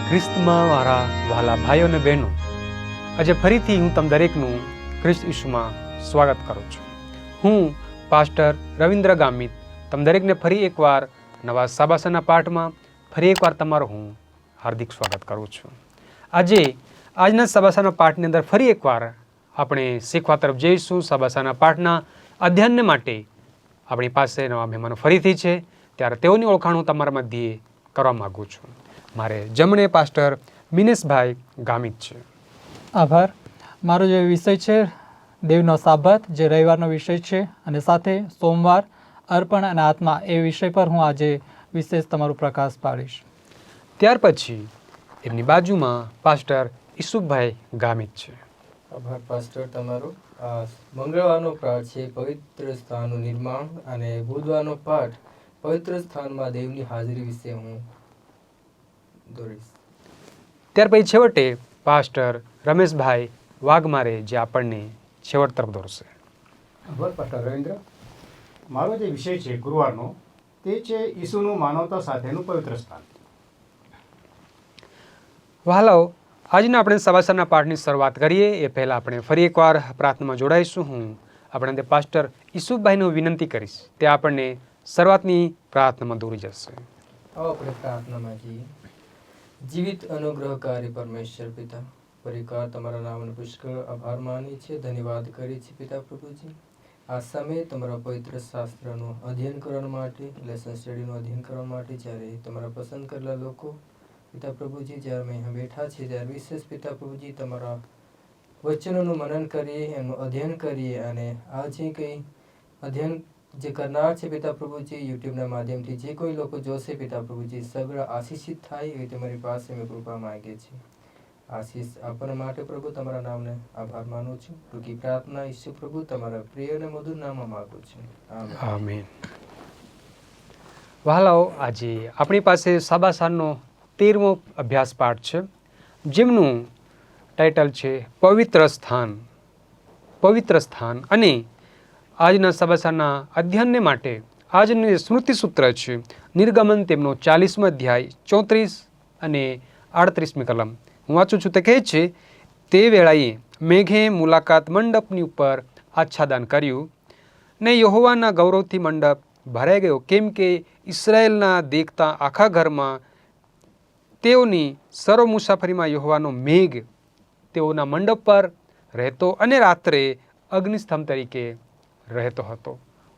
ખ્રિસ્તમાં મારા વહાલા ભાઈઓ અને બહેનો, આજે ફરીથી હું તમ દરેકનું ખ્રિસ્ત ઈસુમાં સ્વાગત કરું છું. હું પાસ્ટર રવિન્દ્ર ગામિત તમ દરેકને ફરી એકવાર નવા સાબાસાના પાઠમાં ફરી એકવાર તમારું હું હાર્દિક સ્વાગત કરું છું. આજના સાબાસાના પાઠની અંદર ફરી એકવાર આપણે શીખવા તરફ જઈશું. સાબાસાના પાઠના અધ્યયન માટે આપણી પાસે નવા મહેમાનો ફરીથી છે, ત્યારે તેઓની ઓળખાણ હું તમારા મધ્યે કરવા માગું છું. મારે જમણે પાસ્ટર મિનેશભાઈ ગામિત છે. આભાર. મારો જે વિષય છે દેવનો સાબત, જે રવિવારનો વિષય છે, અને સાથે સોમવાર, અર્પણ અને આત્મા, એ વિષય પર હું આજે વિશેષ તમારું પ્રકાશ પાડીશ. ત્યાર પછી એમની બાજુમાં પાસ્ટર ઈસુફભાઈ ગામિત છે. આભાર પાસ્ટર તમારો. મંગળવારનો પાઠ છે પવિત્ર સ્થાનનું નિર્માણ, અને બુધવારનો પાઠ પવિત્ર સ્થાનમાં દેવની હાજરી વિશે હું દોરીશ. ત્યાર પછી છેવટે પાસ્ટર રમેશભાઈ વાઘમારે જે આપણને છેવટ તરફ દોરશે. આભાર પાસ્ટર રવિન્દ્ર. મારો જે વિષય છે ગુરુવારનો, તે છે ઈસુનું માનવતા સાથેનું પવિત્ર સ્થાન. વહાલાઓ, આજના આપણે સવાસરના પાઠની શરૂઆત કરીએ એ પહેલાં આપણે ફરી એકવાર પ્રાર્થનામાં જોડાઈશું. હું આપણે પાસ્ટર ઈસુફભાઈને વિનંતી કરીશ, તે આપણને શરૂઆતની પ્રાર્થનામાં દોરી જશે. આવો આપણે પ્રાર્થનામાં જઈએ. જીવિત અનુગ્રહકારી પરમેશ્વર પિતા, પરિકાર તમારા નામનો પુષ્કળ આભાર માની છે, ધન્યવાદ કરી છે પિતા પ્રભુજી. આ સમયે તમારા પવિત્ર શાસ્ત્રનું અધ્યયન કરવા માટે, લેસન સ્ટડીનું અધ્યયન કરવા માટે જ્યારે તમારા પસંદ કરેલા લોકો પિતા પ્રભુજી જ્યારે અમે અહીં બેઠા છીએ, ત્યારે વિશેષ પિતા પ્રભુજી તમારા વચનોનું મનન કરીએ, એનું અધ્યયન કરીએ, અને આ જે કંઈ અધ્યયન જે કરનાર છે પિતા પ્રભુજી, યુટ્યુબના માધ્યમથી જે કોઈ લોકો જોશે પિતા પ્રભુજી, સગળા આશીષિત થાય એવી તમારી પાસે અમે કૃપા માંગીએ છીએ. આશીષ આપવા માટે પ્રભુ તમારા નામને આભાર માનું છું. ટૂંકી પ્રાર્થના ઈસુ પ્રભુ તમારા પ્રિય અને મધુર નામમાં માંગુ છું. આમેન. વહાલાઓ, આજે આપણી પાસે સાબાસાનો 13મો અભ્યાસ પાઠ છે, જેમનું ટાઇટલ છે પવિત્ર સ્થાન. પવિત્ર સ્થાન. અને આજના સાબાસાના અધ્યયનને માટે આજનું જે સ્મૃતિ સૂત્ર છે નિર્ગમન, તેમનો 40મો અધ્યાય 34 અને 38મી કલમ હું વાંચું છું. તે કહે છે, તે વેળાએ મેઘે મુલાકાત મંડપની ઉપર આચ્છાદન કર્યું, ને યહોવાના ગૌરવથી મંડપ ભરાઈ ગયો, કેમ કે ઇસરાયેલના દેખતા આખા ઘરમાં તેઓની સર્વ મુસાફરીમાં યહોવાનો મેઘ તેઓના મંડપ પર રહેતો અને રાત્રે અગ્નિસ્તંભ તરીકે રહેતો હતો.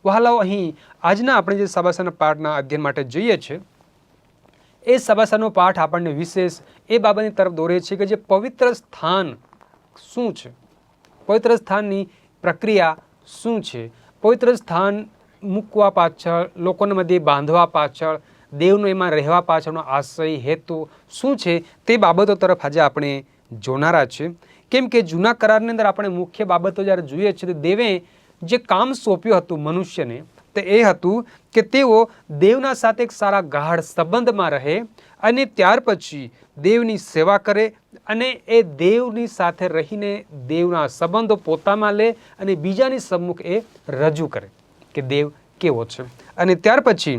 વહાલાઓ, અહીં આજના આપણે જે સાબાસાના પાઠના અધ્યયન માટે જોઈએ છે, એ સાબાસાનો પાઠ આપણને વિશેષ એ બાબતની તરફ દોરે છે કે જે પવિત્ર સ્થાન શું છે, પવિત્ર સ્થાનની પ્રક્રિયા શું છે, પવિત્ર સ્થાન મૂકવા પાછળ, લોકોના મધ્યે બાંધવા પાછળ, દેવનો એમાં રહેવા પાછળનો આશય, હેતુ શું છે, તે બાબતો તરફ આજે આપણે જોનારા છે. કેમ કે જૂના કરારની અંદર આપણે મુખ્ય બાબતો જ્યારે જોઈએ છીએ, તો દેવે જે કામ સોંપ્યું હતું મનુષ્યને, તે એ હતું કે તેઓ દેવના સાથે એક સારા ગાઢ સંબંધમાં રહે, અને ત્યાર પછી દેવની સેવા કરે, અને એ દેવની સાથે રહીને દેવના સંબંધો પોતામાં લે અને બીજાની સમ્મુખ એ રજૂ કરે કે દેવ કેવો છે. અને ત્યાર પછી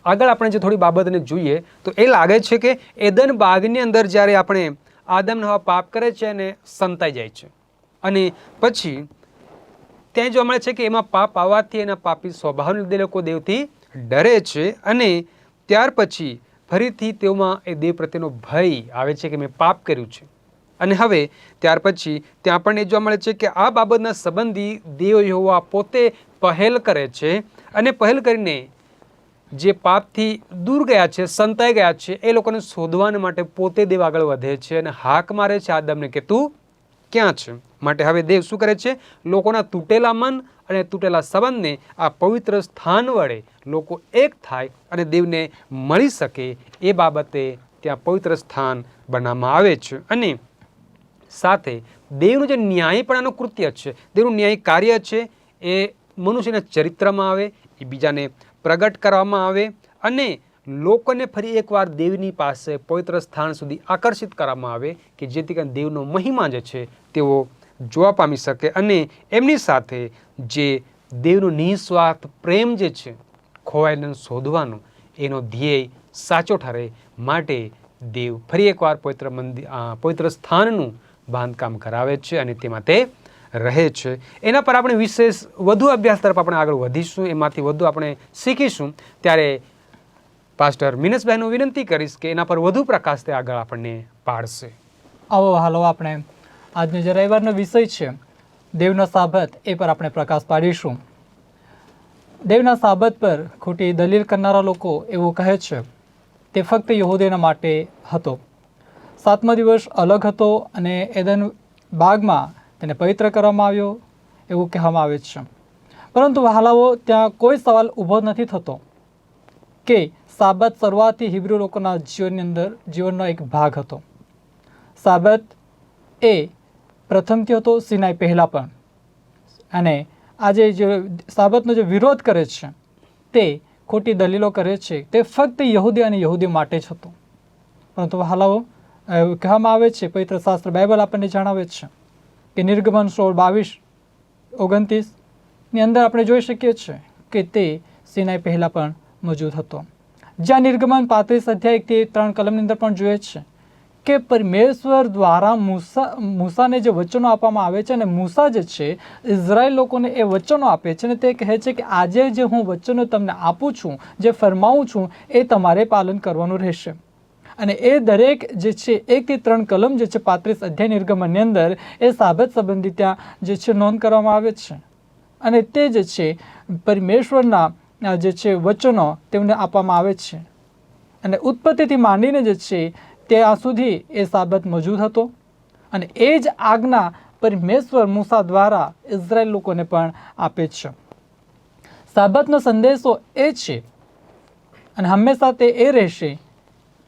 આગળ આપણે જે થોડી બાબતને જોઈએ તો એ લાગે છે કે એદન બાગની અંદર જ્યારે આપણે આદમ ને હવા પાપ કરે છે અને સંતાઈ જાય છે, અને પછી ત્યાં જોવા મળે છે કે એમાં પાપ આવવાથી એના પાપી સ્વભાવને લીધે લોકો દેવથી ડરે છે, અને ત્યાર પછી ફરીથી તેઓમાં એ દેવ પ્રત્યેનો ભય આવે છે કે મેં પાપ કર્યું છે. અને હવે ત્યાર પછી ત્યાં આપણને જોવા મળે છે કે આ બાબતના સંબંધી દેવ યહોવા પોતે પહેલ કરે છે, અને પહેલ કરીને જે પાપથી દૂર ગયા છે, સંતાઈ ગયા છે, એ લોકોને શોધવાને માટે પોતે દેવ આગળ વધે છે અને હાક મારે છે આદમને કે તું ક્યાં છે. માટે હવે દેવ શું કરે છે, લોકોના તૂટેલા મન અને તૂટેલા સંબંધને આ પવિત્ર સ્થાન વડે લોકો એક થાય અને દેવને મળી શકે એ બાબતે ત્યાં પવિત્ર સ્થાન બનાવવામાં આવે છે. અને સાથે દેવનું જે ન્યાયપણાનું કૃત્ય છે, દેવનું ન્યાય કાર્ય છે, એ મનુષ્યના ચરિત્રમાં આવે, એ બીજાને પ્રગટ કરવામાં આવે, અને લોકોને ફરી એકવાર દેવની પાસે પવિત્ર સ્થાન સુધી આકર્ષિત કરવામાં આવે કે જેથી કરીને દેવનો મહિમા જે છે તેઓ જોવા પામી શકે, અને એમની સાથે જે દેવનો નિસ્વાર્થ પ્રેમ જે છે ખોવાયેલાને શોધવાનો એનો ધ્યેય સાચો ઠરે. માટે દેવ ફરી એકવાર પવિત્ર સ્થાનનું બાંધકામ કરાવે છે અને તેમાં તે રહે છે. એના પર આપણે વિશેષ વધુ અભ્યાસ તરફ આપણે આગળ વધીશું, એમાંથી વધુ આપણે શીખીશું. ત્યારે પાસ્ટર મિનેશભાઈનું વિનંતી કરીશ કે એના પર વધુ પ્રકાશ તે આગળ આપણને પાડશે. આવો હાલો આપણે આજનો જે રવિવારનો વિષય છે દેવનો સાબત એ પર આપણે પ્રકાશ પાડીશું. દેવના સાબત પર ખોટી દલીલ કરનારા લોકો એવું કહે છે તે ફક્ત યહૂદીઓના માટે હતો. 7મો દિવસ અલગ હતો અને એદન બાગમાં તેને પવિત્ર કરવામાં આવ્યો એવું કહેવામાં આવે છે. પરંતુ વહાલાઓ ત્યાં કોઈ સવાલ ઊભો નથી થતો કે સાબત શરૂઆતથી હિબ્રુ લોકોના જીવનનો એક ભાગ હતો. સાબત એ પ્રથમથી હતો સિનાઈ પહેલાં પણ, અને આજે જે સાબતનો જે વિરોધ કરે છે તે ખોટી દલીલો કરે છે તે ફક્ત યહૂદી અને યહૂદી માટે જ હતો. પરંતુ વહાલાઓ કહેવામાં આવે છે, પવિત્ર શાસ્ત્ર બાઇબલ આપણને જણાવે છે કે નિર્ગમન 16:22-29ની અંદર આપણે જોઈ શકીએ છીએ કે તે સિનાઈ પહેલાં પણ મોજૂદ હતો. જ્યાં નિર્ગમન 35:1-3 અંદર પણ જોઈએ છે કે પરમેશ્વર દ્વારા મૂસાને જે વચનો આપવામાં આવે છે અને મૂસા જે છે ઇઝરાયલ લોકોને એ વચનો આપે છે અને તે કહે છે કે આજે જે હું વચનો તમને આપું છું, જે ફરમાવું છું એ તમારે પાલન કરવાનું રહેશે. અને એ દરેક જે છે 1-3 કલમ જે છે 35 અધ્યાય નિર્ગમનની અંદર એ સાબત સંબંધી ત્યાં જે છે નોંધ કરવામાં આવે છે. અને તે જે છે પરમેશ્વરના જે છે વચનો તેમને આપવામાં આવે છે. અને ઉત્પત્તિથી માંડીને જે છે ત્યાં સુધી એ સાબત મોજૂદ હતો. અને એ જ આજ્ઞા પરમેશ્વર મૂસા દ્વારા ઇઝરાયલ લોકોને પણ આપે છે. સાબતનો સંદેશો એ છે અને હંમેશા તે એ રહેશે,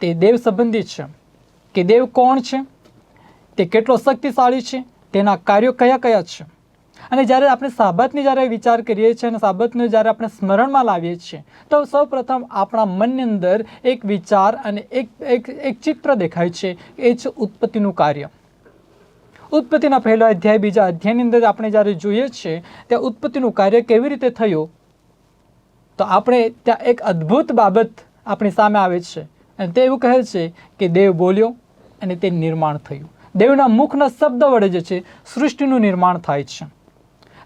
તે દેવ સંબંધી છે કે દેવ કોણ છે, તે કેટલો શક્તિશાળી છે, તેના કાર્યો કયા કયા છે. અને જ્યારે આપણે સાબતની જ્યારે વિચાર કરીએ છીએ અને સાબતને જ્યારે આપણે સ્મરણમાં લાવીએ છીએ તો સૌપ્રથમ આપણા મનની અંદર એક વિચાર અને એક ચિત્ર દેખાય છે, એ છે ઉત્પત્તિનું કાર્ય. ઉત્પત્તિના પહેલો અધ્યાય, બીજા અધ્યાયની અંદર આપણે જ્યારે જોઈએ છીએ ત્યાં ઉત્પત્તિનું કાર્ય કેવી રીતે થયું, તો આપણે ત્યાં એક અદ્ભુત બાબત આપણી સામે આવે છે અને તે એવું કહે છે કે દેવ બોલ્યો અને તે નિર્માણ થયું. દેવના મુખના શબ્દ વડે જે છે સૃષ્ટિનું નિર્માણ થાય છે.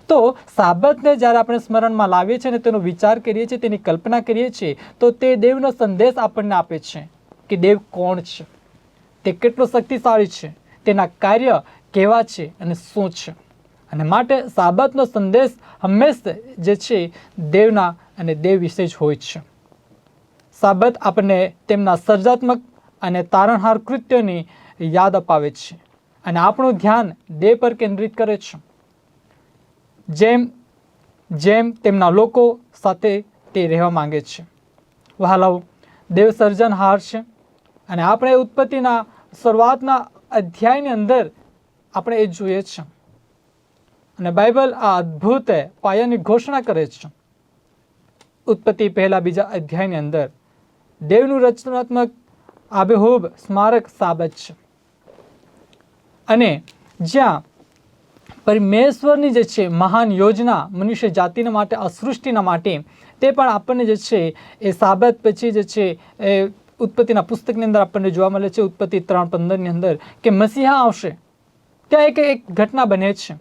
તો સાબતને જ્યારે આપણે સ્મરણમાં લાવીએ છીએ અને તેનો વિચાર કરીએ છીએ, તેની કલ્પના કરીએ છીએ, તો તે દેવનો સંદેશ આપણને આપે છે કે દેવ કોણ છે, તે કેટલો શક્તિશાળી છે, તેના કાર્ય કેવા છે અને શું છે. અને માટે સાબતનો સંદેશ હંમેશા જે છે દેવના અને દેવ વિશે જ હોય છે. સાબત આપણને તેમના સર્જાત્મક અને તારણહાર કૃત્યોની યાદ અપાવે છે અને આપણું ધ્યાન દેવ પર કેન્દ્રિત કરે છે. જેમ તેમના લોકો સાથે તે રહેવા માંગે છે. વહાલાઓ, દેવ સર્જનહાર છે અને આપણે ઉત્પત્તિના શરૂઆતના અધ્યાયની અંદર આપણે એ જોઈએ છે. અને બાઇબલ આ અદ્ભુત પાયાની ઘોષણા કરે છે. ઉત્પત્તિ પહેલા બીજા અધ્યાયની અંદર દેવનું રચનાત્મક આબેહૂબ સ્મારક સાબત છે. અને જ્યાં પરમેશ્વરની જે છે મહાન યોજના મનુષ્ય જાતિના માટે, આ સૃષ્ટિના માટે, તે પણ આપણને જે છે એ સાબત પછી જે છે એ ઉત્પત્તિના પુસ્તકની અંદર આપણને જોવા મળે છે. ઉત્પત્તિ 3:15ની અંદર કે મસીહા આવશે, ત્યાં એક ઘટના બને છે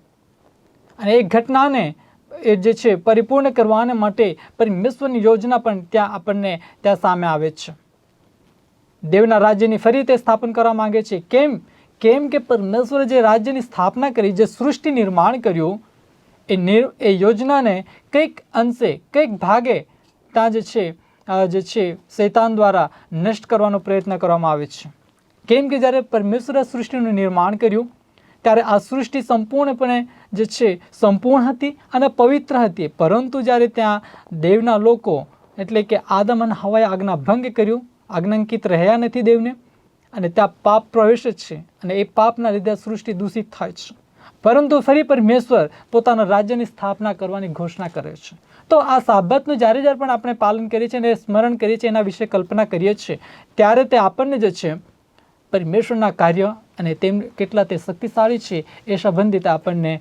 અને એ ઘટનાને એ જે છે પરિપૂર્ણ કરવાને માટે પરમેશ્વરની યોજના પણ ત્યાં આપણને ત્યાં સામે આવે છે. દેવના રાજ્યની ફરી તે સ્થાપન કરવા માંગે છે. કેમ કે પરમેશ્વરે જે રાજ્યની સ્થાપના કરી, જે સૃષ્ટિ નિર્માણ કર્યું, એ યોજનાને કંઈક અંશે, કંઈક ભાગે ત્યાં જે છે શૈતાન દ્વારા નષ્ટ કરવાનો પ્રયત્ન કરવામાં આવે છે. કેમ કે જ્યારે પરમેશ્વરે સૃષ્ટિનું નિર્માણ કર્યું ત્યારે આ સૃષ્ટિ સંપૂર્ણપણે જે છે સંપૂર્ણ હતી અને પવિત્ર હતી. પરંતુ જ્યારે ત્યાં દેવના લોકો એટલે કે આદમ અને હવાએ આજ્ઞા ભંગ કર્યું, આજ્ઞાંકિત રહ્યા નથી દેવને, અને ત્યાં પાપ પ્રવેશે છે અને એ પાપના લીધે સૃષ્ટિ દૂષિત થાય છે. પરંતુ ફરી પરમેશ્વર પોતાના રાજ્યની સ્થાપના કરવાની ઘોષણા કરે છે. તો આ સાબતનું જ્યારે પણ આપણે પાલન કરીએ છીએ અને સ્મરણ કરીએ છીએ, એના વિશે કલ્પના કરીએ છીએ, ત્યારે તે આપણને જે છે પરમેશ્વરના કાર્ય અને તેમ કેટલા તે શક્તિશાળી છે એ સંબંધિત આપણને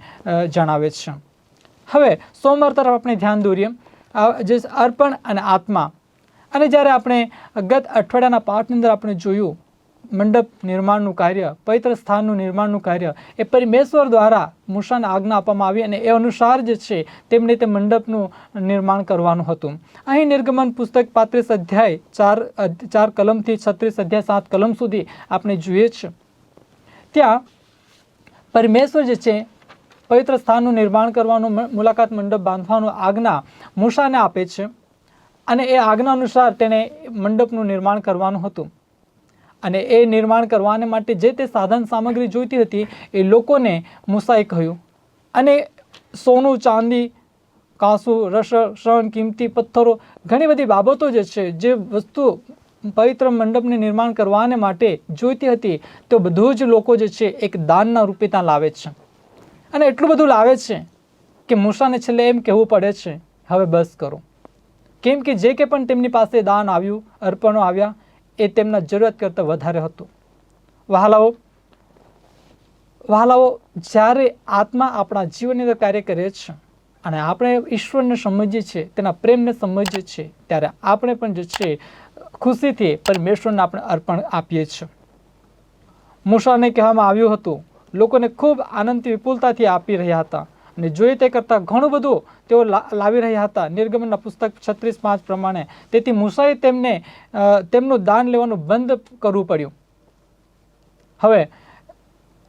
જણાવે છે. હવે સોમવાર તરફ આપણે ધ્યાન દોરીએ, જે અર્પણ અને આત્મા. અને જ્યારે આપણે ગત અઠવાડિયાના પાઠની અંદર આપણે જોયું મંડપ નિર્માણનું કાર્ય, પવિત્ર સ્થાનનું નિર્માણનું કાર્ય એ પરમેશ્વર દ્વારા મૂસાને આજ્ઞા આપવામાં આવી અને એ અનુસાર જે છે તેમણે તે મંડપનું નિર્માણ કરવાનું હતું. અહીં નિર્ગમન પુસ્તક 35 અધ્યાય 4 કલમથી 36 અધ્યાય 7 કલમ સુધી આપણે જોઈએ છે. ત્યાં પરમેશ્વર જે છે પવિત્ર સ્થાનનું નિર્માણ કરવાનું, મુલાકાત મંડપ બાંધવાનું આજ્ઞા મૂસાને આપે છે અને એ આજ્ઞા અનુસાર તેણે મંડપનું નિર્માણ કરવાનું હતું. અને એ નિર્માણ કરવાને માટે જે તે સાધન સામગ્રી જોઈતી હતી એ લોકોને મૂસાએ કહ્યું. અને સોનું, ચાંદી, કાંસુ, રસદ, શણ, કિંમતી પથ્થરો, ઘણી બધી બાબતો જે છે, જે વસ્તુ પવિત્ર મંડપને નિર્માણ કરવાને માટે જોઈતી હતી, તો બધું જ લોકો જે છે એક દાનના રૂપે ત્યાં લાવે છે. અને એટલું બધું લાવે છે કે મૂસાને છેલ્લે એમ કહેવું પડે છે, હવે બસ કરો. કેમ કે જે કે પણ તેમની પાસે દાન આવ્યું, અર્પણો આવ્યા, એ તેમના જરૂરિયાત કરતાં વધારે હતું. વહાલાઓ, જ્યારે આત્મા આપણા જીવનની અંદર કાર્ય કરે છે અને આપણે ઈશ્વરને સમજીએ છીએ, તેના પ્રેમને સમજીએ છીએ, ત્યારે આપણે પણ જે છે ખુશીથી પરમેશ્વરને આપણે અર્પણ આપીએ છીએ. મૂસાને કહેવામાં આવ્યું હતું, લોકોને ખૂબ આનંદથી, વિપુલતાથી આપી રહ્યા હતા અને જોઈએ તે કરતાં ઘણું બધું તેઓ લાવી રહ્યા હતા નિર્ગમનના પુસ્તક 36:5 પ્રમાણે. તેથી મૂસાએ તેમનું દાન લેવાનું બંધ કરવું પડ્યું. હવે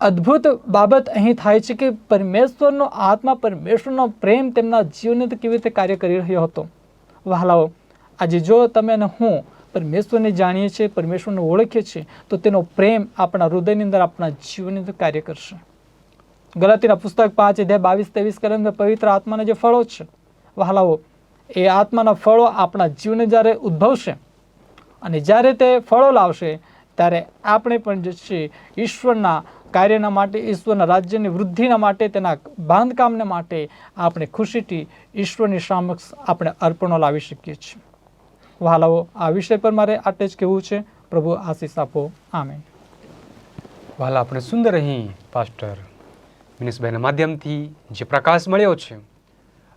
અદ્ભુત બાબત અહીં થાય છે કે પરમેશ્વરનો આત્મા, પરમેશ્વરનો પ્રેમ તેમના જીવનની અંદર કેવી રીતે કાર્ય કરી રહ્યો હતો. વહાલાઓ, આજે જો તમે અને હું પરમેશ્વરને જાણીએ છીએ, પરમેશ્વરને ઓળખીએ છીએ, તો તેનો પ્રેમ આપણા હૃદયની અંદર, આપણા જીવનની અંદર કાર્ય કરશે. ગલાતીના પુસ્તક 5 અધ્યાય 22-23 કલમ પવિત્ર આત્માના જે ફળો છે, વહાલાઓ, એ આત્માના ફળો આપણા જીવને જ્યારે ઉદ્ભવશે અને જ્યારે તે ફળો લાવશે, ત્યારે આપણે પણ જે છે ઈશ્વરના કાર્યના માટે, ઈશ્વરના રાજ્યની વૃદ્ધિના માટે, તેના બાંધકામને માટે આપણે ખુશીથી ઈશ્વરની સમક્ષ આપણે અર્પણો લાવી શકીએ છીએ. વહાલાઓ, આ વિષય પર મારે આટલે જ કહેવું છે. પ્રભુ આશીષ આપો. આમેન. વહાલા, આપણે સુંદર અહીં પાસ્ટર મિનેશભાઈના માધ્યમથી જે પ્રકાશ મળ્યો છે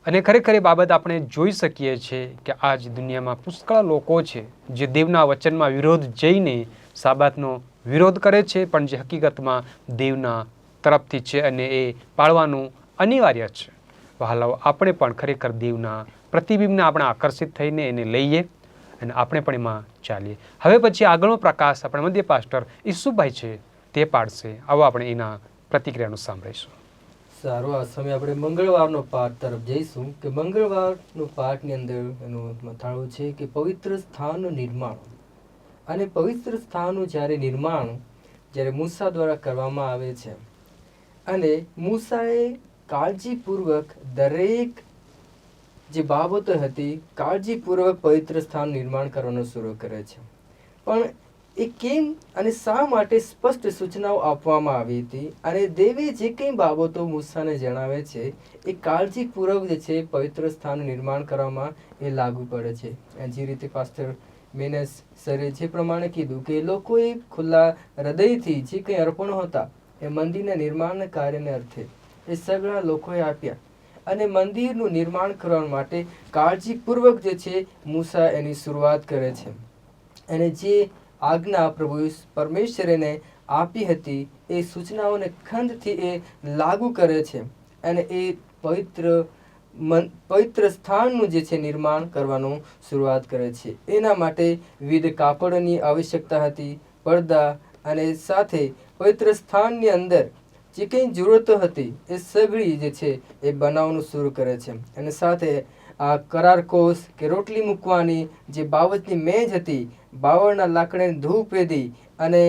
અને ખરેખર એ બાબત આપણે જોઈ શકીએ છીએ કે આજ દુનિયામાં પુષ્કળ લોકો છે જે દેવના વચનમાં વિરોધ જઈને સાબાતનો વિરોધ કરે છે, પણ જે હકીકતમાં દેવના તરફથી છે અને એ પાળવાનું અનિવાર્ય છે. વહાલાઓ, આપણે પણ ખરેખર દેવના પ્રતિબિંબને આપણે આકર્ષિત થઈને એને લઈએ અને આપણે પણ એમાં ચાલીએ. હવે પછી આગળનો પ્રકાશ આપણા મધ્ય પાસ્ટર ઈસુભાઈ છે તે પાડશે. આવો આપણે એના પ્રતિક્રિયાનું સાંભળીશું. સારું, આ સમયે આપણે મંગળવારનો પાઠ તરફ જઈશું કે મંગળવારનો પાઠની અંદર એનું મથાળું છે કે પવિત્ર સ્થાનનું નિર્માણ. અને પવિત્ર સ્થાનનું જ્યારે નિર્માણ જ્યારે મૂસા દ્વારા કરવામાં આવે છે અને મૂસાએ કાળજીપૂર્વક દરેક જે બાબતો હતી કાળજીપૂર્વક પવિત્ર સ્થાન નિર્માણ કરવાનું શરૂ કરે છે. પણ એ કેમ અને શા માટે સ્પષ્ટ સૂચનાઓ આપવામાં આવી હતી અને દેવે જે કંઈ બાબતો મૂસાને જણાવે છે એ કાળજીપૂર્વક જે છે પવિત્ર સ્થાન નિર્માણ કરવામાં એ લાગુ પડે છે. જે રીતે પાસ્ટર મિનેશ સરે જે પ્રમાણે કીધું કે લોકોએ ખુલ્લા હૃદયથી જે કંઈ અર્પણો હતા એ મંદિરના નિર્માણ કાર્યને અર્થે એ સગળા લોકોએ આપ્યા અને મંદિરનું નિર્માણ કરવા માટે કાળજીપૂર્વક જે છે મૂસા એની શરૂઆત કરે છે. અને જે આજ્ઞા પ્રભુ પરમેશ્વરને આપી હતી એ સૂચનાઓને ખંડથી એ લાગુ કરે છે અને એ પવિત્ર સ્થાનનું જે છે નિર્માણ કરવાનું શરૂઆત કરે છે. એના માટે વિવિધ કાપડની આવશ્યકતા હતી, પડદા, અને સાથે પવિત્ર સ્થાનની અંદર જે કંઈ જરૂરતો હતી એ સગળી જે છે એ બનાવવાનું શરૂ કરે છે. અને સાથે આ કરારકોસ કે રોટલી મૂકવાની જે બાવળની મેજ હતી, બાવળના લાકડાની ધૂપવેદી અને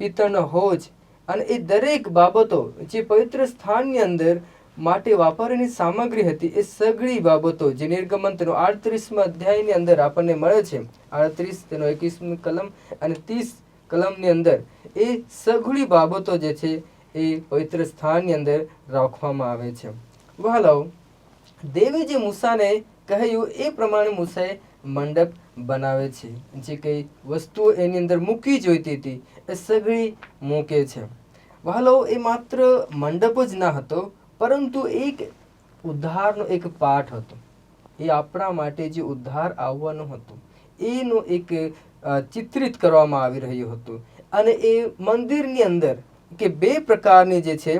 પિત્તળનો હોજ, અને એ દરેક બાબતો જે પવિત્ર સ્થાનની અંદર માટે વાપરવાની સામગ્રી હતી એ સગળી બાબતો જે નિર્ગમન તેનો 38મા અધ્યાયની અંદર આપણને મળે છે, 38 તેનો 21મી કલમ અને 30 કલમની અંદર એ સગળી બાબતો જે છે એ પવિત્ર સ્થાનની અંદર રાખવામાં આવે છે. વહાલાઓ, દેવે જે મૂસાને કહ્યું એ પ્રમાણે મૂસાએ મંડપ બનાવે છે. જે કંઈ વસ્તુઓ એની અંદર મૂકવી જોઈતી હતી એ સગળી મૂકે છે. વહાલાઓ, એ માત્ર મંડપ જ ના હતો, પરંતુ એક ઉદ્ધારનો એક પાઠ હતો. એ આપણા માટે જે ઉદ્ધાર આવવાનું હતું એનો એક ચિત્રિત કરવામાં આવી રહ્યું હતું. અને એ મંદિરની અંદર કે બે પ્રકારની જે છે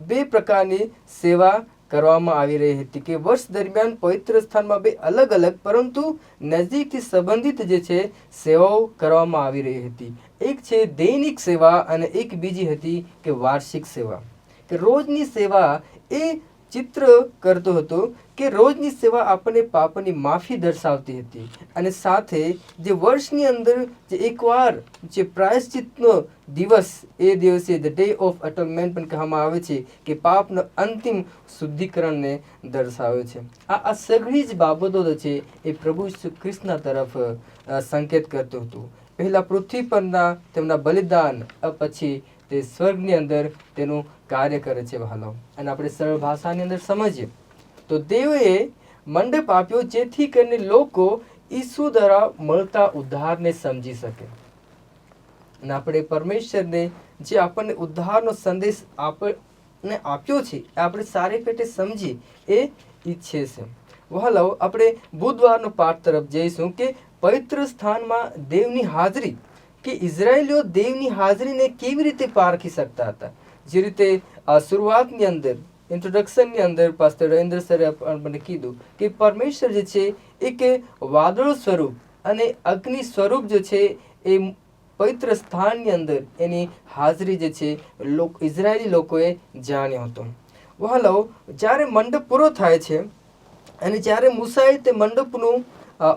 બે પ્રકારની સેવા કરવામાં આવી રહી હતી કે વર્ષ દરમિયાન પવિત્ર સ્થાનમાં બે અલગ અલગ પરંતુ નજીકથી સંબંધિત જે છે સેવાઓ કરવામાં આવી રહી હતી. એક છે દૈનિક સેવા અને એક બીજી હતી કે વાર્ષિક સેવા. કે રોજની સેવા એ ચિત્ર કરતો હતો કે રોજની સેવા આપણને પાપની માફી દર્શાવતી હતી અને સાથે જે વર્ષની અંદર જે એકવાર જે પ્રાયશ્ચિતનો દિવસ એ દિવસે ધ ડે ઓફ અટોનમેન્ટ પણ કહેવામાં આવે છે કે પાપનો અંતિમ શુદ્ધિકરણને દર્શાવે છે. આ સઘળી જ બાબતો છે એ પ્રભુ ઈસુ ખ્રિસ્તના તરફ સંકેત કરતું હતું. પહેલા પૃથ્વી પરના તેમના બલિદાન પછી તે સ્વર્ગની અંદર તેનું કાર્ય કરે છે વહાલો. અને આપણે સરળ ભાષાની અંદર સમજીએ તો દેવએ મંડપ આપ્યો જેથી કરીને લોકો ઈસુ દ્વારા મળતા ઉદ્ધારને સમજી શકે. અને આપણે પરમેશ્વરને જે આપણને ઉદ્ધારનો સંદેશ આપણને આપ્યો છે એ આપણે સારી પેટે સમજી એ ઈચ્છે છે. વહાલો, આપણે બુધવારનો પાઠ તરફ જઈશું કે પવિત્ર સ્થાનમાં દેવની હાજરી કે ઇઝરાયેલીઓ દેવની હાજરીને કેવી રીતે પારખી શકતા હતા. જે રીતે શરૂઆતની અંદર ઇન્ટ્રોડક્શનની અંદર પાસ્ટર રવિન્દ્ર સરે આપણને કીધું કે પરમેશ્વર જે છે એક વાદળ સ્વરૂપ અને અગ્નિ સ્વરૂપ જે છે એ પવિત્ર સ્થાનની અંદર એની હાજરી જે છે ઇઝરાયેલી લોકોએ જાણ્યો હતો. વહાલો, જ્યારે મંડપ પૂરો થાય છે અને જ્યારે મૂસાએ તે મંડપનું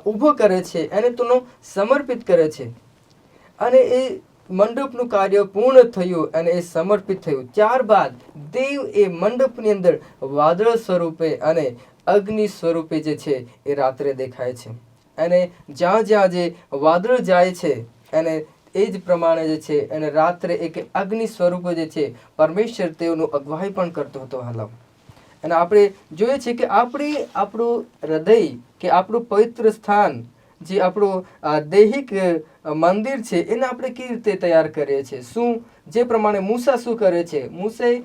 ઊભો કરે છે અને તેનો સમર્પિત કરે છે અને એ મંડપનું કાર્ય પૂર્ણ થયું અને એ સમર્પિત થયું, ત્યારબાદ દેવ એ મંડપની અંદર વાદળ સ્વરૂપે અને અગ્નિ સ્વરૂપે જે છે એ રાત્રે દેખાય છે. અને જ્યાં જ્યાં જે વાદળ જાય છે અને એ જ પ્રમાણે જે છે અને રાત્રે એક અગ્નિ સ્વરૂપે જે છે પરમેશ્વર તેઓનું અગવાઈ પણ કરતો હતો. હાલ અને આપણે જોઈએ છીએ કે આપણું હૃદય કે આપણું પવિત્ર સ્થાન જે આપણું દૈહિક મંદિર છે એને આપણે કેવી રીતે તૈયાર કરીએ છીએ. શું જે પ્રમાણે મૂસા શું કરે છે, મૂસે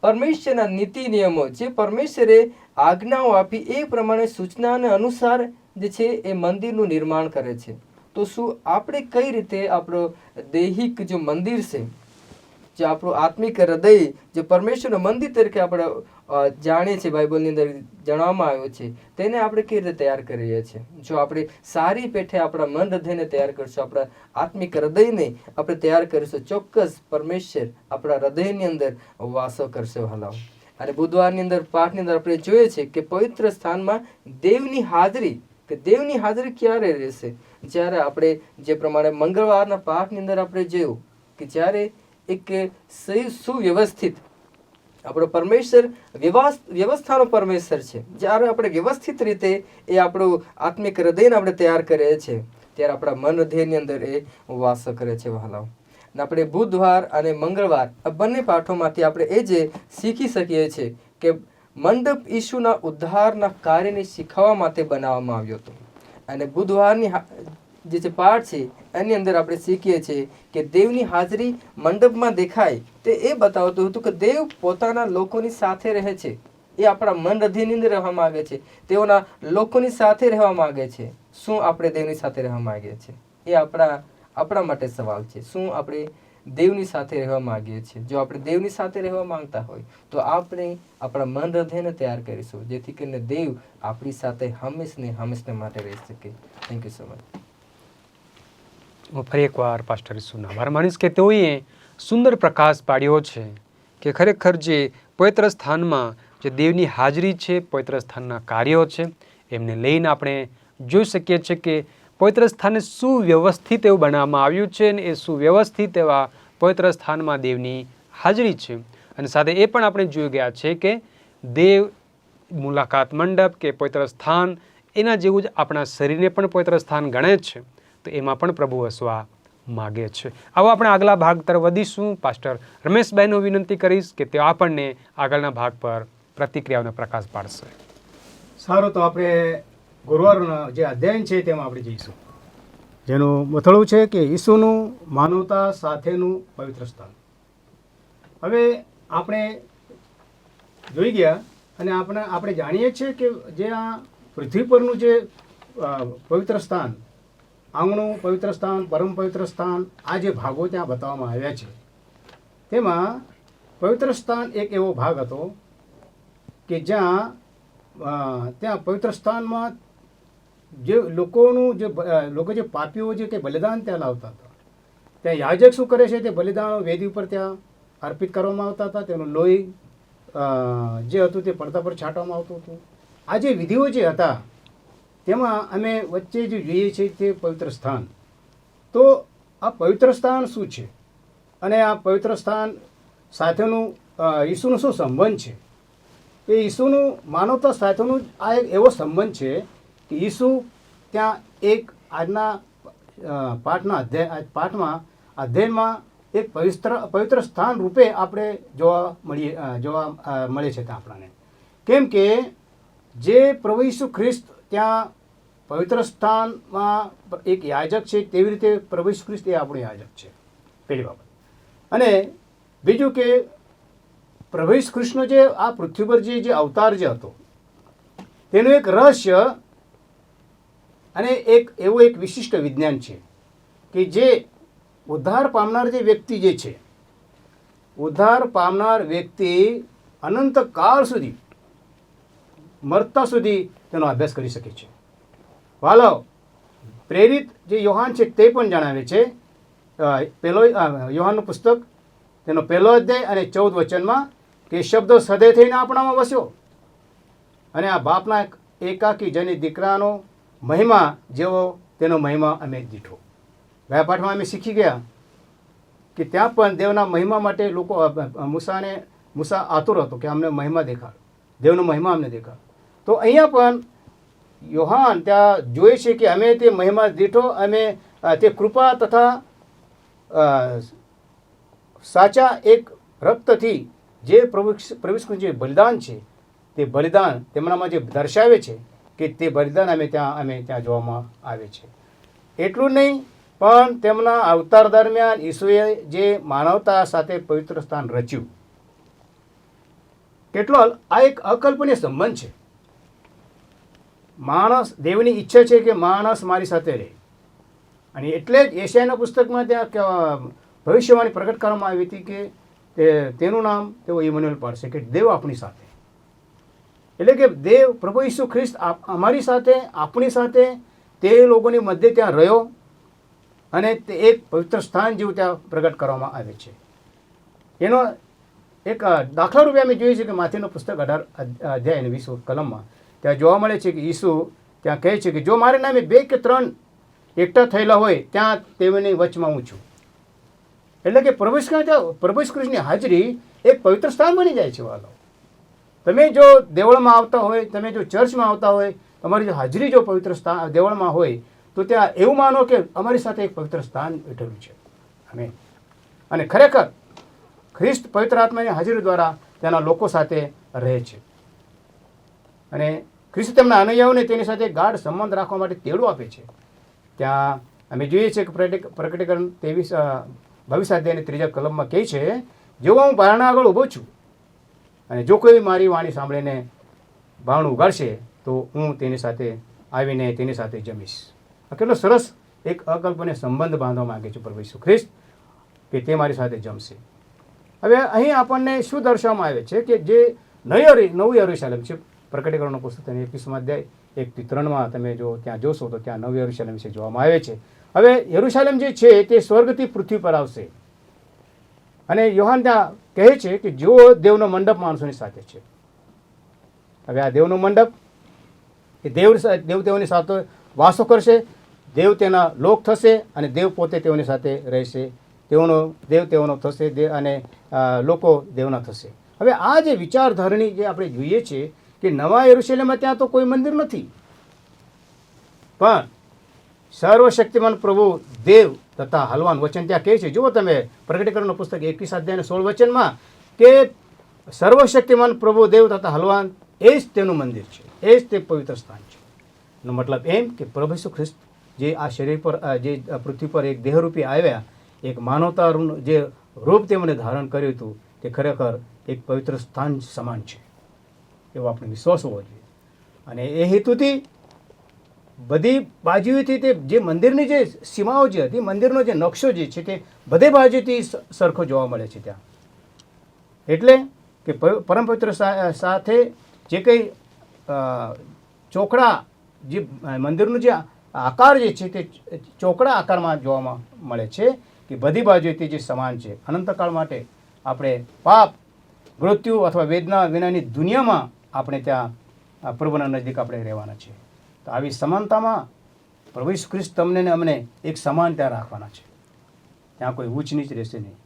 પરમેશ્વરના નીતિ નિયમો જે પરમેશ્વરે આજ્ઞાઓ આપી એ પ્રમાણે સૂચનાને અનુસાર જે છે એ મંદિરનું નિર્માણ કરે છે. તો શું આપણે કઈ રીતે આપણો દૈહિક જે મંદિર છે, જે આપણું આત્મિક હૃદય જે પરમેશ્વરનું મંદિર તરીકે આપણે જાણીએ છીએ, બાઇબલની અંદર જણાવવામાં આવ્યું છે, તેને આપણે કેવી રીતે તૈયાર કરીએ છીએ. જો આપણે સારી પેઠે આપણા મન હૃદયને તૈયાર કરશું, આપણા આત્મિક હૃદયને આપણે તૈયાર કરીશું, ચોક્કસ પરમેશ્વર આપણા હૃદયની અંદર વાસો કરશે. હલાવ અને બુધવારની અંદર પાઠની અંદર આપણે જોઈએ છીએ કે પવિત્ર સ્થાનમાં દેવની હાજરી કે દેવની હાજરી ક્યારે રહેશે. જ્યારે આપણે જે પ્રમાણે મંગળવારના પાઠની અંદર આપણે જોયું કે જ્યારે એક સુવ્યવસ્થિત આપણો પરમેશ્વર વ્યવસ્થાનો પરમેશ્વર છે. જ્યારે આપણે વ્યવસ્થિત રીતે એ આપણું આત્મિક હૃદયને આપણે તૈયાર કરીએ છીએ ત્યારે આપણા મન હૃદયની અંદર એ વાસ કરે છે. વહાલાઓ, આપણે બુધવાર અને મંગળવાર આ બંને પાઠોમાંથી આપણે એ જે શીખી શકીએ છીએ કે મંડપ ઈશુના ઉદ્ધારના કાર્યને શીખવવા માટે બનાવવામાં આવ્યો હતો. અને બુધવારની જે છે પાઠ છે એની અંદર આપણે શીખીએ છીએ કે દેવની હાજરી મંડપમાં દેખાય તે એ બતાવતું હતું કે દેવ પોતાના લોકોની સાથે રહે છે. એ આપણા મન હૃદયની અંદર રહેવા માંગે છે, તેઓના લોકોની સાથે રહેવા માંગે છે. શું આપણે દેવની સાથે રહેવા માંગીએ છીએ? એ આપણા માટે સવાલ છે. શું આપણે દેવની સાથે રહેવા માંગીએ છીએ? જો આપણે દેવની સાથે રહેવા માંગતા હોય તો આપણે આપણા મન હૃદયને તૈયાર કરીશું જેથી કરીને દેવ આપણી સાથે હંમેશને માટે રહી શકે. Thank you so much. હું ફરી એકવાર પાસ્ટર ઈસુનો આભાર માનીશ કે તેઓએ સુંદર પ્રકાશ પાડ્યો છે કે ખરેખર જે પવિત્ર સ્થાનમાં જે દેવની હાજરી છે, પવિત્ર સ્થાનના કાર્યો છે, એમને લઈને આપણે જોઈ શકીએ છીએ કે પવિત્ર સ્થાનને સુવ્યવસ્થિત એવું બનાવવામાં આવ્યું છે અને એ સુવ્યવસ્થિત એવા પવિત્ર સ્થાનમાં દેવની હાજરી છે. અને સાથે એ પણ આપણે જોઈ ગયા છે કે દેવ મુલાકાત મંડપ કે પવિત્ર સ્થાન એના જેવું જ આપણા શરીરને પણ પવિત્ર સ્થાન ગણે છે, તો એમાં પણ પ્રભુ વસવા માગે છે. આવો આપણે આગલા ભાગ તરફ વધીશું. પાસ્ટર રમેશભાઈનો વિનંતી કરીશ કે તેઓ આપણને આગળના ભાગ પર પ્રતિક્રિયાઓનો પ્રકાશ પાડશે. સારું, તો આપણે ગુરુવારનો જે અધ્યયન છે તેમાં આપણે જઈશું, જેનું મથળું છે કે ઈસુનું માનવતા સાથેનું પવિત્ર સ્થાન. હવે આપણે જોઈ ગયા અને આપણે જાણીએ છીએ કે જે આ પૃથ્વી પરનું જે પવિત્ર સ્થાન આંગણું પવિત્ર સ્થાન, પરમ પવિત્ર સ્થાન, આ જે ભાગો ત્યાં બતાવવામાં આવ્યા છે તેમાં પવિત્ર સ્થાન એક એવો ભાગ હતો કે જ્યાં ત્યાં પવિત્ર સ્થાનમાં જે લોકો જે પાપીઓ જે કે બલિદાન ત્યાં લાવતા હતા, ત્યાં યાજક શું કરે છે તે બલિદાન વેદી ઉપર ત્યાં અર્પિત કરવામાં આવતા હતા. તેનું લોહી જે હતું તે પડદા પર છાંટવામાં આવતું હતું. આ જે વિધિઓ જે હતા તેમાં અમે વચ્ચે જે જોઈએ છીએ તે પવિત્ર સ્થાન. તો આ પવિત્ર સ્થાન શું છે અને આ પવિત્ર સ્થાન સાથેનું ઈસુનો શું સંબંધ છે? એ ઈસુનું માનવતા સાથેનું આ એક એવો સંબંધ છે કે ઈસુ ત્યાં એક આજના પાઠમાં અધ્યયનમાં એક પવિત્ર સ્થાન રૂપે આપણે જોવા મળે છે ત્યાં આપણને. કેમ કે જે પ્રભુ ઈસુ ખ્રિસ્ત ત્યાં પવિત્ર સ્થાનમાં એક યાજક છે, તેવી રીતે પ્રભુ ઈસુ ખ્રિસ્ત એ આપણું યાજક છે, પહેલી બાબત. અને બીજું કે પ્રભુ ઈસુ ખ્રિસ્તનો જે આ પૃથ્વી પર જે અવતાર જે હતો તેનું એક રહસ્ય અને એવું એક વિશિષ્ટ વિજ્ઞાન છે કે જે ઉદ્ધાર પામનાર જે વ્યક્તિ જે છે, ઉદ્ધાર પામનાર વ્યક્તિ અનંત કાળ સુધી, મરતા સુધી તેનો અભ્યાસ કરી શકે છે. વાલો, પ્રેરિત જે યોહાન છે તે પણ જણાવે છે, યોહાનનું પુસ્તક તેનો 1 અધ્યાય અને 14 વચનમાં કે શબ્દ સદય થઈને આપણામાં વસ્યો અને આ બાપના એકાકી જનિત દીકરાનો મહિમા જેવો તેનો મહિમા અમે દીઠો. ગયા પાઠમાં અમે શીખી ગયા કે ત્યાં પણ દેવના મહિમા માટે લોકો મૂસા આતુર હતો કે અમને મહિમા દેખાડ, દેવનો મહિમા અમને દેખાડ. તો અહીંયા પણ યોહાન ત્યાં જોઈએ છે કે અમે તે મહિમા દીઠો, અમે તે કૃપા તથા સાચા એક રક્તથી જે પ્રભુ જે બલિદાન છે તે બલિદાન તેમનામાં જે દર્શાવે છે કે તે બલિદાન અમે ત્યાં જોવામાં આવે છે. એટલું નહીં પણ તેમના અવતાર દરમિયાન ઈસુએ જે માનવતા સાથે પવિત્ર સ્થાન રચ્યું, કેટલો આ એક અકલ્પનીય સંબંધ છે. માણસ, દેવની ઈચ્છા છે કે માણસ મારી સાથે રહે, અને એટલે જ એશિયાના પુસ્તકમાં ત્યાં ભવિષ્યવાણી પ્રગટ કરવામાં આવી હતી કે તેનું નામ તેઓ ઇમાનુએલ પાડશે, કે દેવ આપણી સાથે. એટલે કે દેવ પ્રભુ ઈસુ ખ્રિસ્ત અમારી સાથે, આપણી સાથે તે લોકોની મધ્ય ત્યાં રહ્યો અને તે એક પવિત્ર સ્થાન જેવું ત્યાં પ્રગટ કરવામાં આવે છે. એનો એક દાખલા રૂપે અમે જોઈએ છીએ કે માથેનું પુસ્તક 18 અધ્યાય અને 20 કલમમાં ત્યાં જોવા મળે છે કે ઈસુ ત્યાં કહે છે કે જો મારે નામે 2 કે 3 એકઠા થયેલા હોય ત્યાં તેઓની વચમાં હું છું. એટલે કે પ્રભુ કૃષ્ણની હાજરી એક પવિત્ર સ્થાન બની જાય છે. વાલો, તમે જો દેવળમાં આવતા હોય, તમે જો ચર્ચમાં આવતા હોય, તમારી જો હાજરી જો પવિત્ર સ્થાન દેવળમાં હોય તો ત્યાં એવું માનો કે અમારી સાથે એક પવિત્ર સ્થાન બેઠેલું છે. અને ખરેખર ખ્રિસ્ત પવિત્ર આત્માની હાજરી દ્વારા તેના લોકો સાથે રહે છે અને ખ્રિસ્ત તેમના અનુયાયીઓને તેની સાથે ગાઢ સંબંધ રાખવા માટે તેડું આપે છે. ત્યાં અમે જોઈએ છીએ કે પ્રકટીકરણ 22 અધ્યાય અને 3 કલમમાં કહે છે, જેવો હું બારણા આગળ ઊભો છું અને જો કોઈ મારી વાણી સાંભળીને બારણું ઉગાડશે તો હું તેની સાથે આવીને તેની સાથે જમીશ. આ કેટલો સરસ એક અકલ્પનીય સંબંધ બાંધવા માંગે છે પ્રભુ ઈસુ ખ્રિસ્ત કે તે મારી સાથે જમશે. હવે અહીં આપણને શું દર્શાવવામાં આવે છે કે જે નવું યરુશલેમ છે, પ્રકટીકરણનું પુસ્તક 21 અધ્યાય 1 થી 3માં તમે જો ત્યાં જોશો તો ત્યાં નવું યરુશલેમ વિશે જોવામાં આવે છે. હવે યરુશલેમ જે છે તે સ્વર્ગથી પૃથ્વી પર આવશે અને યોહાન ત્યાં કહે છે કે જો દેવનો મંડપ માણસોની સાથે છે. હવે આ દેવનો મંડપ એ દેવ તેઓની સાથે વાસો કરશે, દેવ તેના લોક થશે અને દેવ પોતે તેઓની સાથે રહેશે. દેવ તેઓનો થશે અને લોકો દેવના થશે. હવે આ જે વિચારધારણી જે આપણે જોઈએ છીએ કે નવા યરુશલેમમાં ત્યાં તો કોઈ મંદિર નથી, પણ સર્વશક્તિમાન પ્રભુ દેવ તથા હલવાન વચન ત્યાં કહે છે. જુઓ તમે પ્રકટીકરણનું પુસ્તક 21 અધ્યાય અને 16 વચનમાં કે સર્વશક્તિમાન પ્રભુ દેવ તથા હલવાન એ જ તેનું મંદિર છે, એ જ તે પવિત્ર સ્થાન છે. એનો મતલબ એમ કે પ્રભુ ઈસુ ખ્રિસ્ત જે આ શરીર પર જે પૃથ્વી પર એક દેહરૂપી આવ્યા, એક માનવતાનું જે રૂપ તેમણે ધારણ કર્યું હતું તે ખરેખર એક પવિત્ર સ્થાન સમાન છે એવો આપણે વિશ્વાસ હોવો જોઈએ. અને એ હેતુથી બધી બાજુએથી તે જે મંદિરની જે સીમાઓ જે હતી, મંદિરનો જે નકશો જે છે તે બધે બાજુથી સરખો જોવા મળે છે ત્યાં. એટલે કે પરમ પવિત્ર સાથે જે કંઈ ચોકડા, જે મંદિરનું જે આકાર જે છે તે ચોકડા આકારમાં જોવામાં મળે છે કે બધી બાજુએથી જે સમાન છે. અનંતકાળ માટે આપણે પાપ, મૃત્યુ અથવા વેદના વિનાની દુનિયામાં આપણે ત્યાં પ્રભુના નજીક આપણે રહેવાના છે. તો આવી સમાનતામાં પ્રભુ ઈસુ ખ્રિસ્ત તમને ને અમને એક સમાન ત્યાં રાખવાના છે. ત્યાં કોઈ ઊંચ નીચ રહેશે નહીં.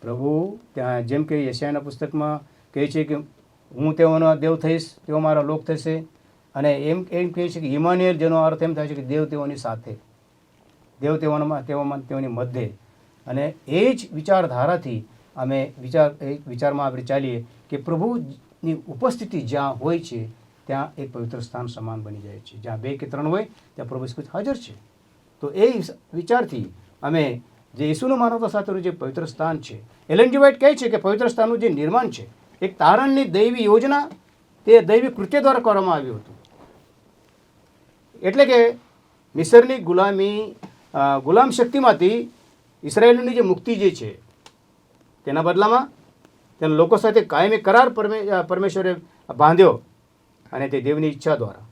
પ્રભુ ત્યાં જેમ કે યશાયાના પુસ્તકમાં કહે છે કે હું તેઓનો દેવ થઈશ, તેઓ મારા લોક થશે. અને એમ કહે છે કે ઇમાનુએલ, જેનો અર્થ એમ થાય છે કે દેવ તેઓની સાથે, દેવ તેઓની મધ્યે. અને એ જ વિચારધારાથી અમે વિચારમાં આપણે ચાલીએ કે પ્રભુની ઉપસ્થિતિ જ્યાં હોય છે ત્યાં એક પવિત્ર સ્થાન સમાન બની જાય છે. જ્યાં 2 કે 3 હોય ત્યાં પ્રભુ ઈસુ હાજર છે. તો એ વિચારથી અમે જે ઈસુનું માનવતા સાથેનું જે પવિત્ર સ્થાન છે, એલેન જી વ્હાઇટ કહે છે કે પવિત્ર સ્થાનનું જે નિર્માણ છે એક તારણની દૈવી યોજના, તે દૈવી કૃત્ય દ્વારા કરવામાં આવ્યું હતું. એટલે કે મિસરની ગુલામ શક્તિમાંથી ઇસરાયેલની જે મુક્તિ જે છે તેના બદલામાં તેના લોકો સાથે કાયમી કરાર પરમેશ્વરે બાંધ્યો અને તે દેવની ઈચ્છા દ્વારા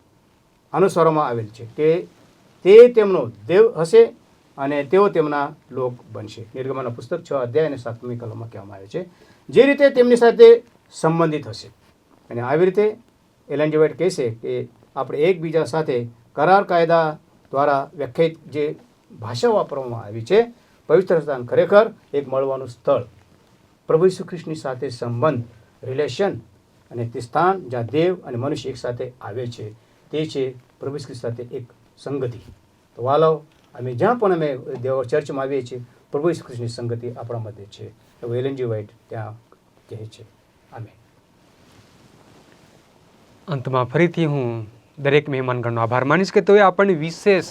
અનુસરવામાં આવેલ છે કે તે તેમનો દેવ હશે અને તેઓ તેમના લોક બનશે. નિર્ગમનના પુસ્તક 6 અધ્યાય અને 7મી કલમમાં કહેવામાં આવે છે જે રીતે તેમની સાથે સંબંધિત હશે. અને આવી રીતે એલેન જી વ્હાઇટ કહેશે કે આપણે એકબીજા સાથે કરાર કાયદા દ્વારા વ્યાખ્યાયિત જે ભાષા વાપરવામાં આવી છે, પવિત્ર સ્થાન ખરેખર એક મળવાનું સ્થળ, પ્રભુ ઈસુ ખ્રિસ્તની સાથે સંબંધ, રિલેશન, અને તે સ્થાન જ્યાં દેવ અને મનુષ્ય એક સાથે આવે છે તે છે પ્રભુ ઈસુ ખ્રિસ્ત સાથે એક સંગતિ. તો વાલાઓ, અમે જ્યાં પણ અમે ચર્ચમાં આવીએ છીએ, પ્રભુ ઈસુ ખ્રિસ્તની સંગતિ આપણા મધ્ય છે એવું એલેન જી વ્હાઇટ ત્યાં કહે છે. આમેન. અંતમાં ફરીથી હું દરેક મહેમાનગણનો આભાર માનીશ કે તેઓએ આપણને વિશેષ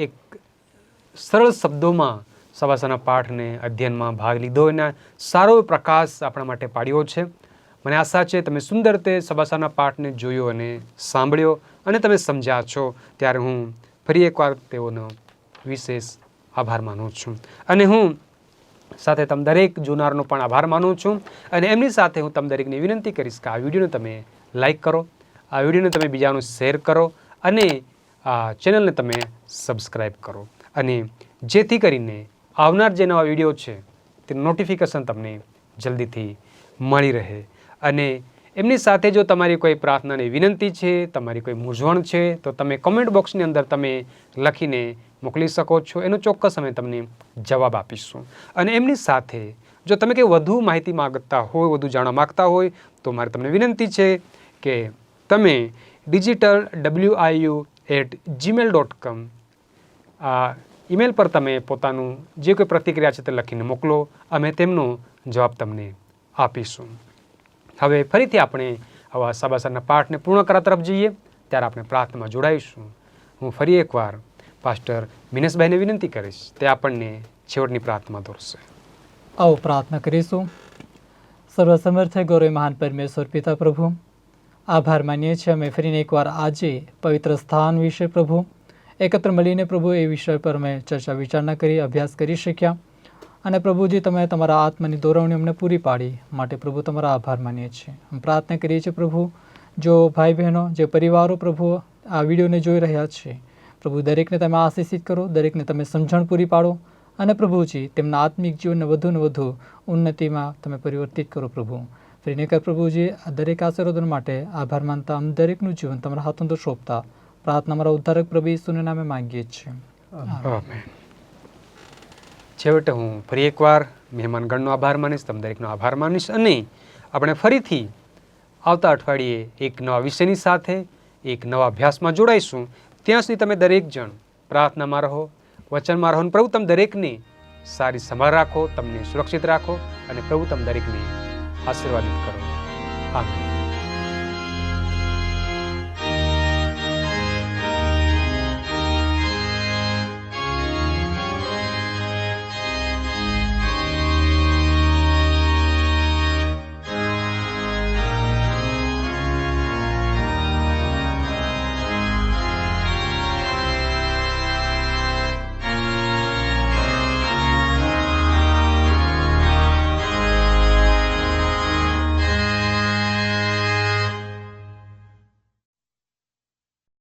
એક સરળ શબ્દોમાં સવાસાના પાઠને અધ્યયનમાં ભાગ લીધો અને સારો પ્રકાશ આપણા માટે પાડ્યો છે. મને આશા છે તમે સુંદર રીતે સવાસાના પાઠને જોયો અને સાંભળ્યો અને તમે સમજ્યા છો. ત્યારે હું ફરી એકવાર તેઓનો વિશેષ આભાર માનું છું. અને હું સાથે તમે દરેક જોનારનો પણ આભાર માનું છું. અને એમની સાથે હું તમે દરેકને વિનંતી કરીશ કે આ વિડીયોને તમે લાઈક કરો, આ વિડીયોને તમે બીજાનું શેર કરો અને આ ચેનલને તમે સબસ્ક્રાઈબ કરો. અને જેથી કરીને આવનાર જે નવા વિડીયો છે તેનું નોટિફિકેશન તમને જલ્દીથી મળી રહે. અને એમની સાથે જો તમારી કોઈ પ્રાર્થનાની વિનંતી છે, તમારી કોઈ મૂંઝવણ છે, તો તમે કમેન્ટ બોક્સની અંદર તમે લખીને મોકલી શકો છો. એનો ચોક્કસ અમે તમને જવાબ આપીશું. અને એમની સાથે જો તમે કંઈ વધુ માહિતી માગતા હોય, વધુ જાણવા માગતા હોય, તો મારે તમને વિનંતી છે કે તમે digitalwiu@gmail.com આ ઈમેલ પર તમે પોતાનું જે કોઈ પ્રતિક્રિયા છે તે લખીને મોકલો. અમે તેમનો જવાબ તમને આપીશું. હવે ફરીથી આપણે આવા સબાસરના પાઠને પૂર્ણ કરવા તરફ જઈએ ત્યારે આપણે પ્રાર્થનામાં જોડાઈશું. હું ફરી એકવાર પાસ્ટર મિનેશભાઈને વિનંતી કરીશ તે આપણને છેવટની પ્રાર્થના દોરશે. આવો પ્રાર્થના કરીશું. સર્વસમર્થ ગૌરવ મહાન પરમેશ્વર પિતા પ્રભુ, આભાર માનીએ છીએ અમે ફરીને એકવાર આજે પવિત્ર સ્થાન વિશે પ્રભુ એકત્ર મળીને પ્રભુ એ વિષય પર અમે ચર્ચા વિચારણા કરી, અભ્યાસ કરી શક્યા. અને પ્રભુજી તમે તમારા આત્માની દોરવણી અમને પૂરી પાડી માટે પ્રભુ તમારા આભાર માનીએ છીએ. અમે પ્રાર્થના કરીએ છીએ પ્રભુ, જો ભાઈ બહેનો, જે પરિવારો પ્રભુ આ વિડીયોને જોઈ રહ્યા છે, પ્રભુ દરેકને તમે આશીષિત કરો, દરેકને તમે સમજણ પૂરી પાડો અને પ્રભુજી તેમના આત્મિક જીવનને વધુ ને વધુ ઉન્નતિમાં તમે પરિવર્તિત કરો પ્રભુ. ફરીને કર પ્રભુજી આ દરેક આશીર્વાદો માટે આભાર માનતા આમ દરેકનું જીવન તમારા હાથોમાં સોંપતા પ્રાર્થના અમારા ઉદ્ધારક પ્રભુ ઈસુના નામે માંગીએ છીએ. આમેન. છેવટે હું ફરી એકવાર મહેમાનગણનો આભાર માનીશ, તમે દરેકનો આભાર માનીશ. અને આપણે ફરીથી આવતા અઠવાડિયે એક નવા વિષયની સાથે એક નવા અભ્યાસમાં જોડાઈશું. ત્યાં સુધી તમે દરેક જણ પ્રાર્થનામાં રહો, વચનમાં રહો. પ્રભુ તમે દરેકને સારી સંભાળ રાખો, તમને સુરક્ષિત રાખો અને પ્રભુ તમે દરેકને આશીર્વાદિત કરો. આમેન.